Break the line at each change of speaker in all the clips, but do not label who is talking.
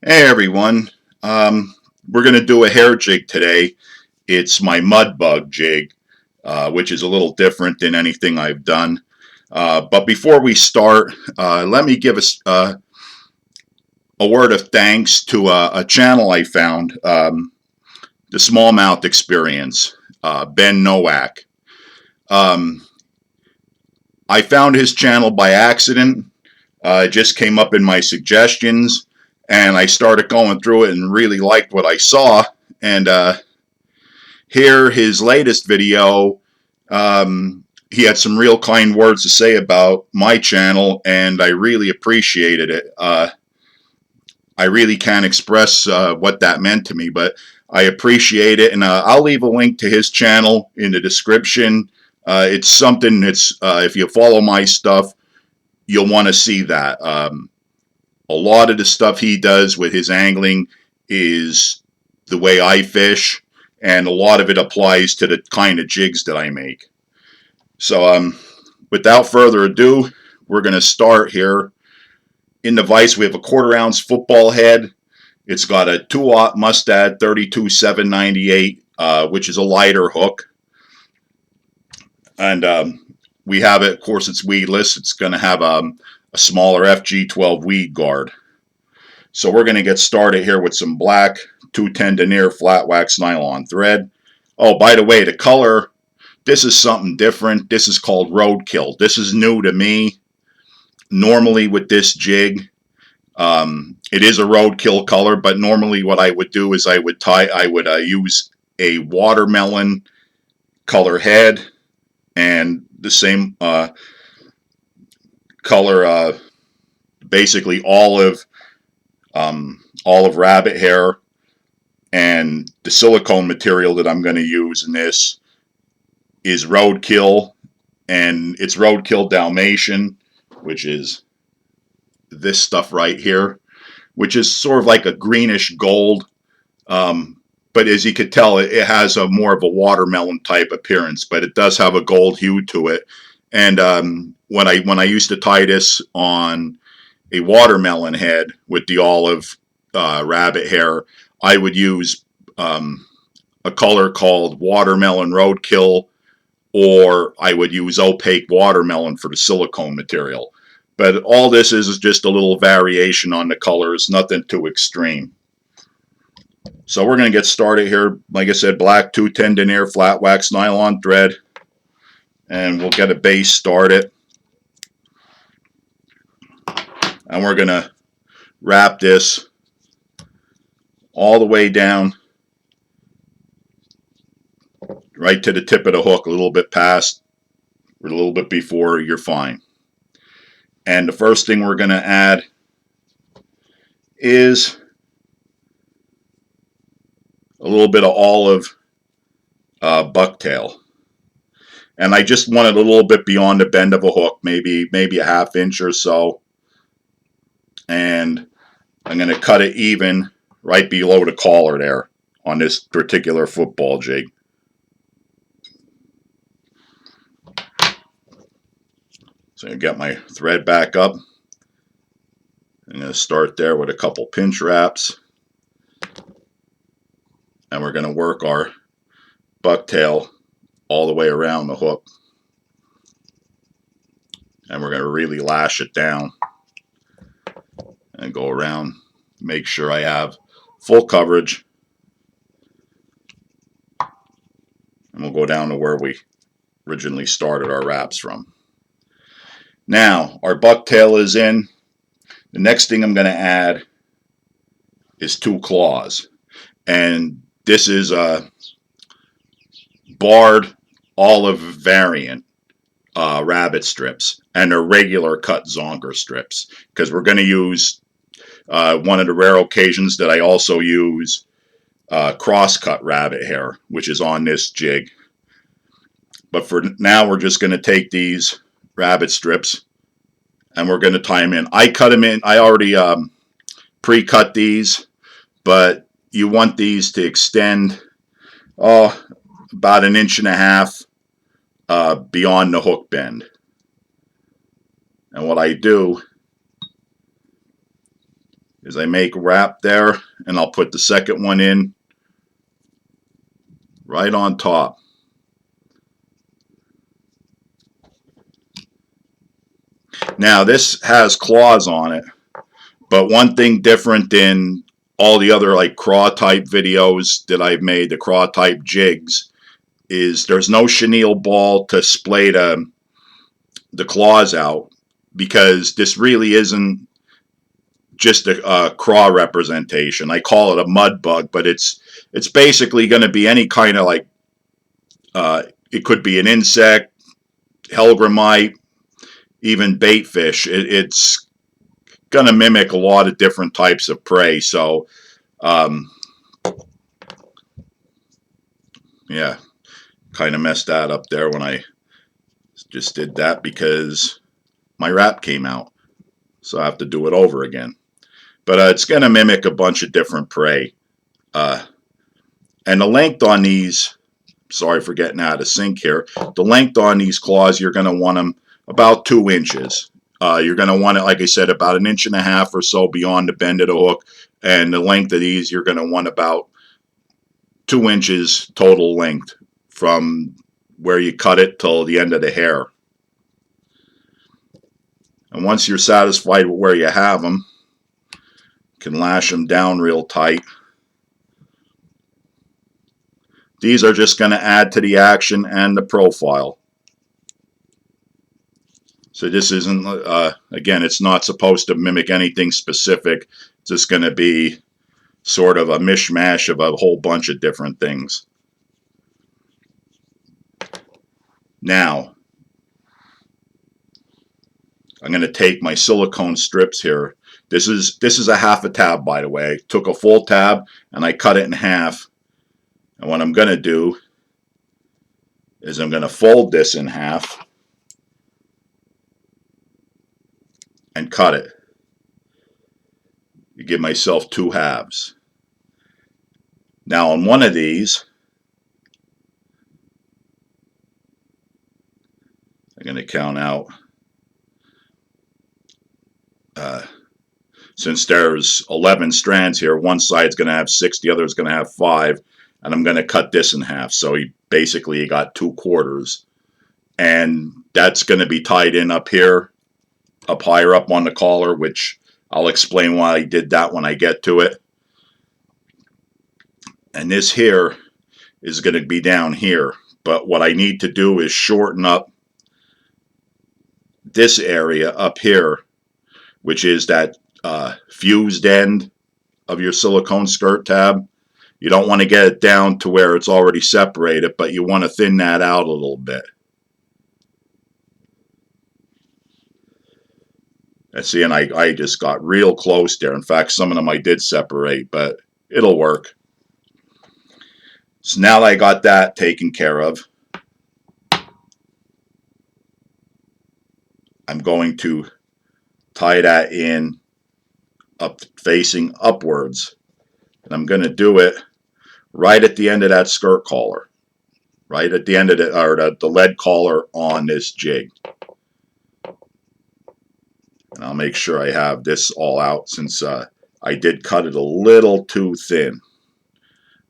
Hey everyone, we're going to do a hair jig today. It's my mud bug jig, which is a little different than anything I've done. But before we start, let me give us a word of thanks to a channel I found, the Smallmouth Experience, Ben Nowak. Um, I found his channel by accident. It just came up in my suggestions, and I started going through it and really liked what I saw. And here, his latest video, he had some real kind words to say about my channel, and I really appreciated it. I really can't express what that meant to me, but I appreciate it, and I'll leave a link to his channel in the description. It's something that's, if you follow my stuff, you'll want to see that. A lot of the stuff he does with his angling is the way I fish, and a lot of it applies to the kind of jigs that I make. So without further ado, we're going to start here. In the vise, we have a 1/4 ounce football head. It's got a 2-aught Mustad 32-798, which is a lighter hook. And we have it, of course, it's weedless. It's going to have a smaller FG12 weed guard. So we're going to get started here with some black 210 denier flat wax nylon thread. Oh, by the way, the color, this is something different. This is called roadkill. This is new to me. Normally with this jig, it is a roadkill color, but normally what I would do is I would use a watermelon color head and the same color, basically olive rabbit hair, and the silicone material that I'm going to use in this is roadkill, and it's roadkill Dalmatian, which is this stuff right here, which is sort of like a greenish gold, but as you could tell, it has a more of a watermelon type appearance, but it does have a gold hue to it. And when I used to tie this on a watermelon head with the olive rabbit hair, I would use a color called watermelon roadkill, or I would use opaque watermelon for the silicone material. But all this is just a little variation on the colors, nothing too extreme. So we're going to get started here. Like I said, black 210 denier flat wax nylon thread, and we'll get a base started. And we're going to wrap this all the way down right to the tip of the hook, a little bit past or a little bit before, you're fine. And the first thing we're going to add is a little bit of olive bucktail. And I just want it a little bit beyond the bend of a hook, maybe a 1/2 inch or so. And I'm going to cut it even right below the collar there on this particular football jig. So I get my thread back up. I'm going to start there with a couple pinch wraps. And we're going to work our bucktail all the way around the hook. And we're going to really lash it down and go around, make sure I have full coverage. And we'll go down to where we originally started our wraps from. Now, our bucktail is in. The next thing I'm going to add is 2 claws. And this is a barred olive variant rabbit strips, and they're regular cut zonker strips, because we're going to use one of the rare occasions that I also use cross-cut rabbit hair, which is on this jig. But for now, we're just going to take these rabbit strips and we're going to tie them in. I cut them in. I already pre-cut these, but you want these to extend about 1.5 inches beyond the hook bend. And what I do is I make a wrap there, and I'll put the second one in right on top. Now this has claws on it, but one thing different than all the other like craw type videos that I've made, the craw type jigs, is there's no chenille ball to splay the claws out, because this really isn't just a craw representation. I call it a mud bug, but it's basically going to be any kind of like it could be an insect, hellgrammite, even bait fish. It's going to mimic a lot of different types of prey. So yeah, kind of messed that up there when I just did that because my wrap came out. So I have to do it over again. But it's going to mimic a bunch of different prey. And the length on these, sorry for getting out of sync here, the length on these claws, you're going to want them about 2 inches. You're going to want it, like I said, about 1.5 inches or so beyond the bend of the hook. And the length of these, you're going to want about 2 inches total length from where you cut it till the end of the hair. And once you're satisfied with where you have them, you can lash them down real tight. These are just going to add to the action and the profile. So this isn't, again, it's not supposed to mimic anything specific. It's just going to be sort of a mishmash of a whole bunch of different things. Now, I'm going to take my silicone strips here. This is a 1/2 tab, by the way. I took a full tab and I cut it in half. And what I'm going to do is I'm going to fold this in half and cut it. You give myself 2 halves. Now on one of these, I'm going to count out, since there's 11 strands here, one side's going to have 6, the other is going to have 5, and I'm going to cut this in half. So you got 2 quarters, and that's going to be tied in up here, up higher up on the collar, which I'll explain why I did that when I get to it. And this here is going to be down here, but what I need to do is shorten up this area up here, which is that fused end of your silicone skirt tab. You don't want to get it down to where it's already separated, but you want to thin that out a little bit. And see, and I just got real close there. In fact, some of them I did separate, but it'll work. So now that I got that taken care of, I'm going to tie that in up, facing upwards. And I'm going to do it right at the end of that skirt collar. Right at the end of the lead collar on this jig. And I'll make sure I have this all out, since I did cut it a little too thin.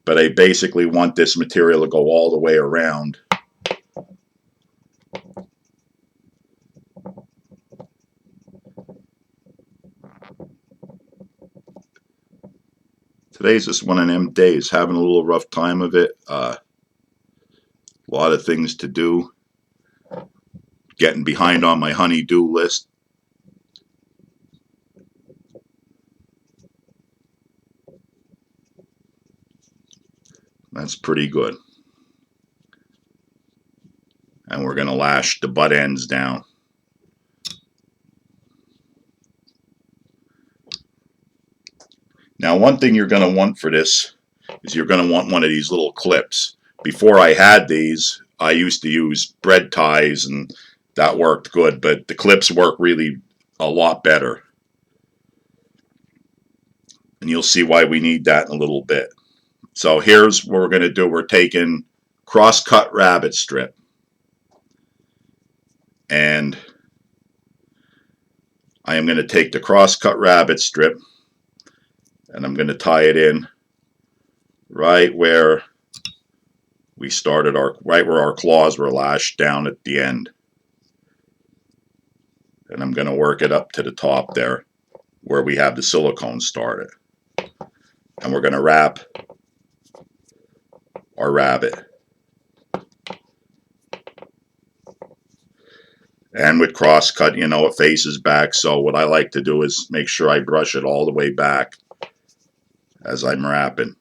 But I basically want this material to go all the way around. Today's just one of them days, having a little rough time of it. A lot of things to do. Getting behind on my honey-do list. That's pretty good. And we're going to lash the butt ends down. Now, one thing you're going to want for this is you're going to want one of these little clips. Before I had these, I used to use bread ties, and that worked good, but the clips work really a lot better. And you'll see why we need that in a little bit. So here's what we're going to do. We're taking cross-cut rabbit strip. And I am going to take the cross-cut rabbit strip, And I'm going to tie it in right where we started right where our claws were lashed down at the end. And I'm going to work it up to the top there where we have the silicone started. And we're going to wrap our rabbit. And with cross cut, you know, it faces back. So what I like to do is make sure I brush it all the way back as I'm wrapping.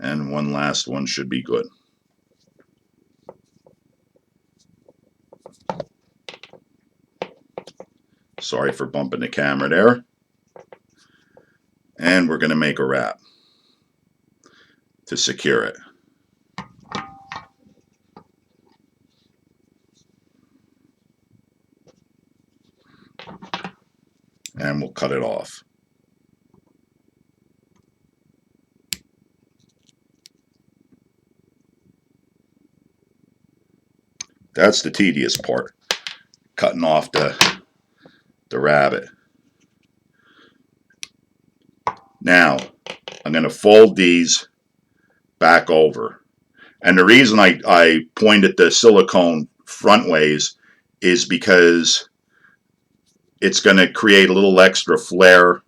And one last one should be good. Sorry for bumping the camera there. And we're going to make a wrap to secure it. And we'll cut it off. That's the tedious part, cutting off the rabbit. Now, I'm going to fold these back over. And the reason I pointed the silicone front ways is because it's going to create a little extra flare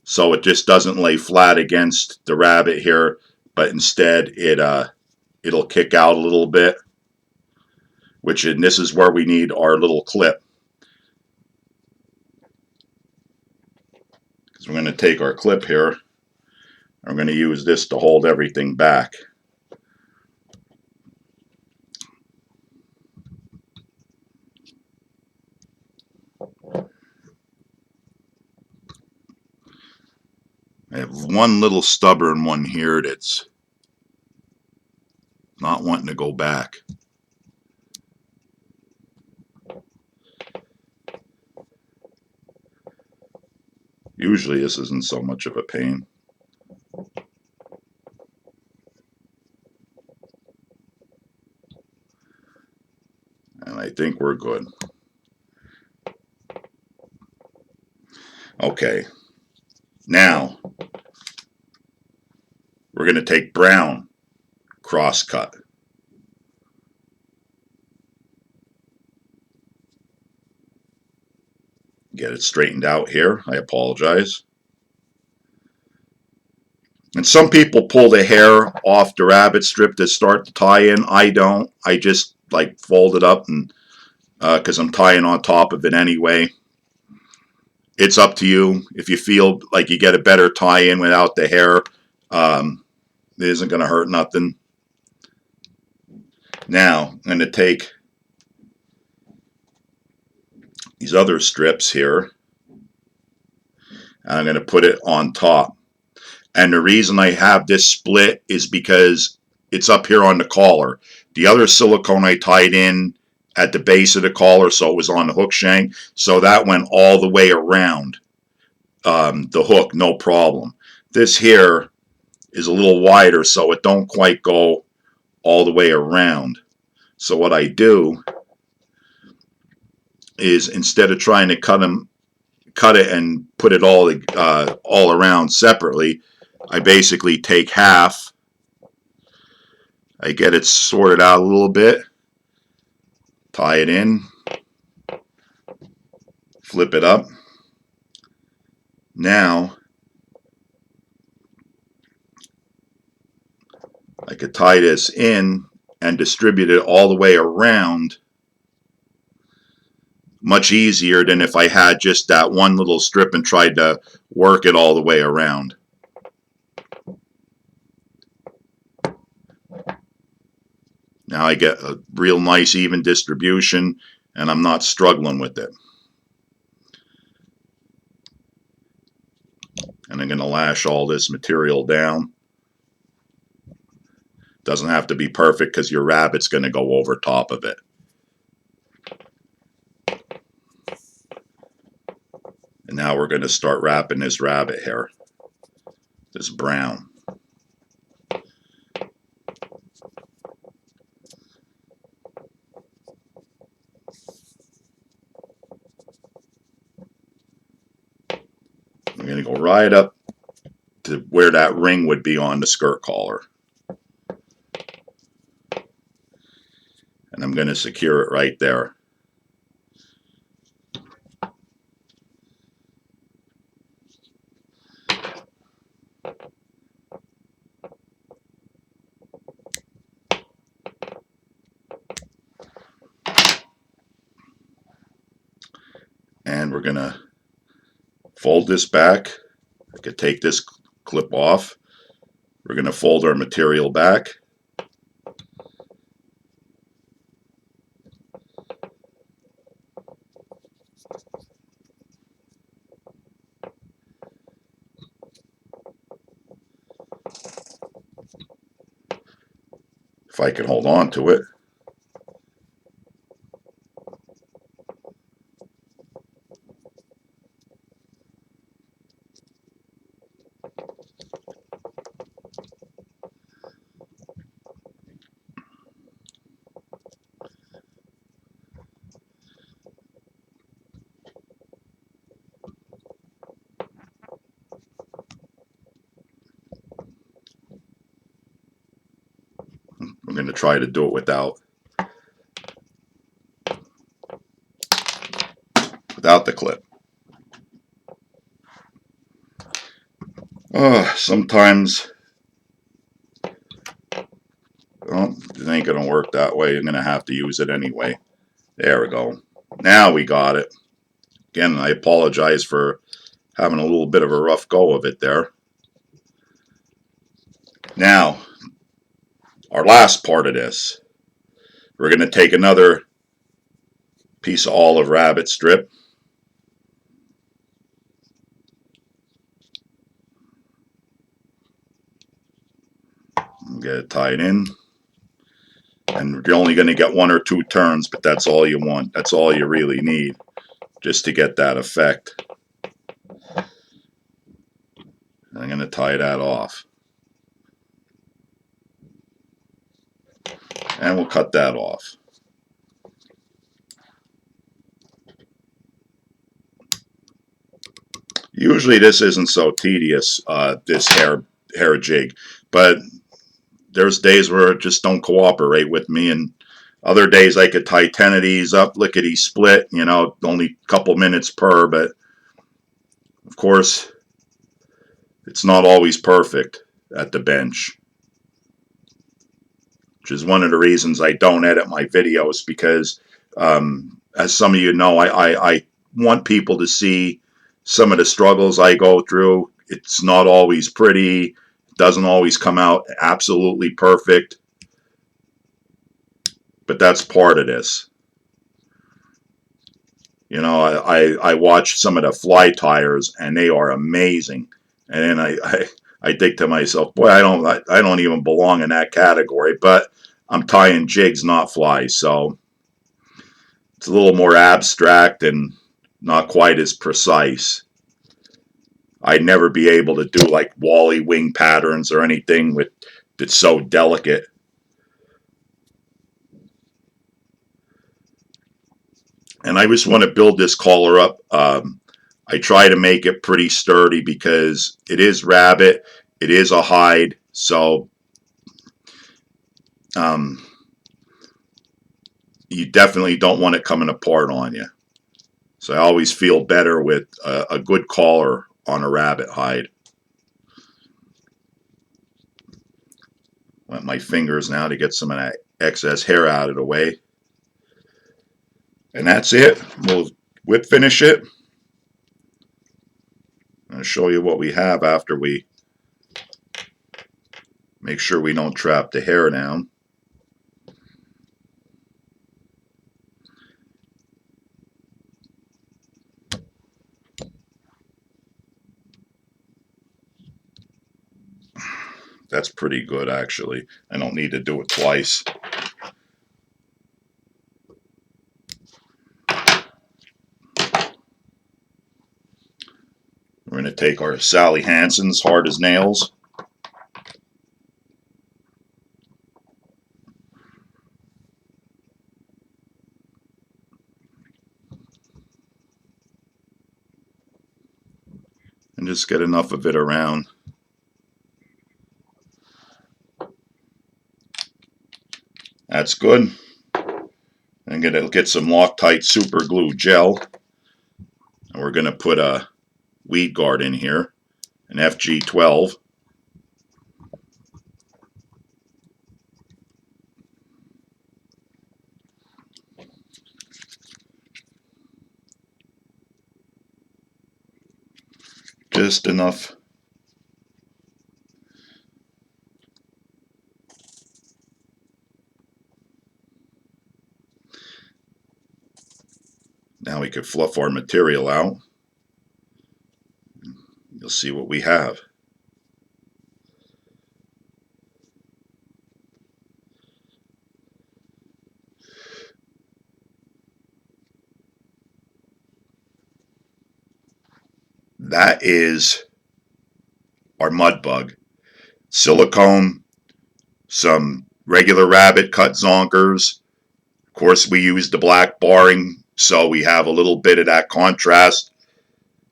so it just doesn't lay flat against the rabbit here, but instead it'll kick out a little bit, and this is where we need our little clip. Because we're going to take our clip here, I'm going to use this to hold everything back. I have one little stubborn one here that's not wanting to go back. Usually this isn't so much of a pain. And I think we're good. Okay, now we're going to take brown cross cut. Get it straightened out here. I apologize. And some people pull the hair off the rabbit strip to start the tie-in. I don't. I just like fold it up, and because I'm tying on top of it anyway. It's up to you. If you feel like you get a better tie-in without the hair, it isn't going to hurt nothing. Now I'm going to take these other strips here, and I'm going to put it on top. And the reason I have this split is because it's up here on the collar. The other silicone I tied in at the base of the collar, so it was on the hook shank. So that went all the way around the hook, no problem. This here is a little wider, so it don't quite go all the way around. So what I do is, instead of trying to cut it and put it all around separately, I basically take half. I get it sorted out a little bit, tie it in, flip it up. Now I could tie this in and distribute it all the way around much easier than if I had just that one little strip and tried to work it all the way around. Now I get a real nice even distribution, and I'm not struggling with it. And I'm going to lash all this material down. Doesn't have to be perfect because your rabbit's going to go over top of it. And now we're going to start wrapping this rabbit hair, this brown. going to go right up to where that ring would be on the skirt collar. And I'm going to secure it right there. And we're going to fold this back. I could take this clip off. We're going to fold our material back. If I can hold on to it. I'm going to try to do it without the clip. Sometimes well, it ain't going to work that way. I'm going to have to use it anyway. There we go. Now we got it. Again, I apologize for having a little bit of a rough go of it there. Now, our last part of this, we're going to take another piece of olive rabbit strip. Get it tied in. And you're only going to get 1 or 2 turns, but that's all you want. That's all you really need just to get that effect. I'm going to tie that off. And we'll cut that off. Usually this isn't so tedious, this hair jig, but there's days where it just don't cooperate with me, and other days I could tie 10 of these up, lickety split, you know, only a couple minutes per, but of course it's not always perfect at the bench, which is one of the reasons I don't edit my videos, because as some of you know, I want people to see some of the struggles I go through. It's not always pretty. It doesn't always come out absolutely perfect. But that's part of this. You know, I watch some of the fly tires, and they are amazing. And then I think to myself, boy, I don't even belong in that category. But I'm tying jigs, not flies, so it's a little more abstract and not quite as precise. I'd never be able to do like Wally wing patterns or anything that's so delicate. And I just want to build this collar up. I try to make it pretty sturdy because it is rabbit, it is a hide, so you definitely don't want it coming apart on you. So I always feel better with a good collar on a rabbit hide. Wet my fingers now to get some of that excess hair out of the way. And that's it. We'll whip finish it. I'll show you what we have after we make sure we don't trap the hair down. That's pretty good, actually. I don't need to do it twice. We're going to take our Sally Hansen's hard as nails. and just get enough of it around. That's good. I'm going to get some Loctite super glue gel, and we're going to put a weed guard in here, an FG12. Just enough. Now we could fluff our material out. You'll see what we have. That is our mud bug. Silicone, some regular rabbit cut zonkers. Of course, we use the black barring, so we have a little bit of that contrast.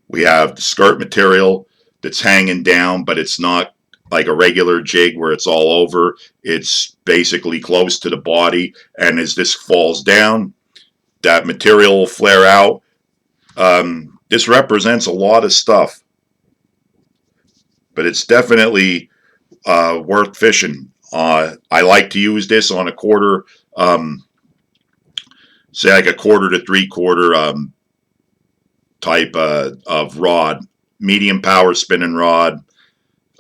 We have the skirt material that's hanging down, but it's not like a regular jig where it's all over. It's basically close to the body, and as this falls down, that material will flare out. This represents a lot of stuff, but it's definitely worth fishing. I like to use this on a quarter, say like a quarter to 3/4 type of rod, medium power spinning rod.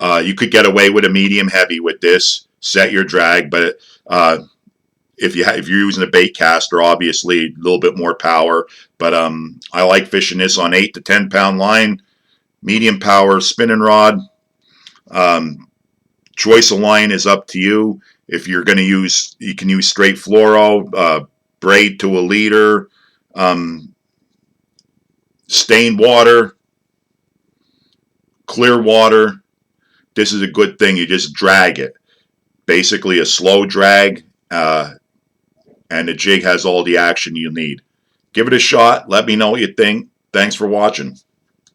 You could get away with a medium heavy with this. Set your drag, but if you're using a bait caster, obviously a little bit more power. But I like fishing this on 8 to 10 pound line, medium power spinning rod. Choice of line is up to you. If you're going to use, you can use straight fluoro, braid to a leader, stained water, clear water. This is a good thing. You just drag it. Basically a slow drag, and the jig has all the action you need. Give it a shot. Let me know what you think. Thanks for watching.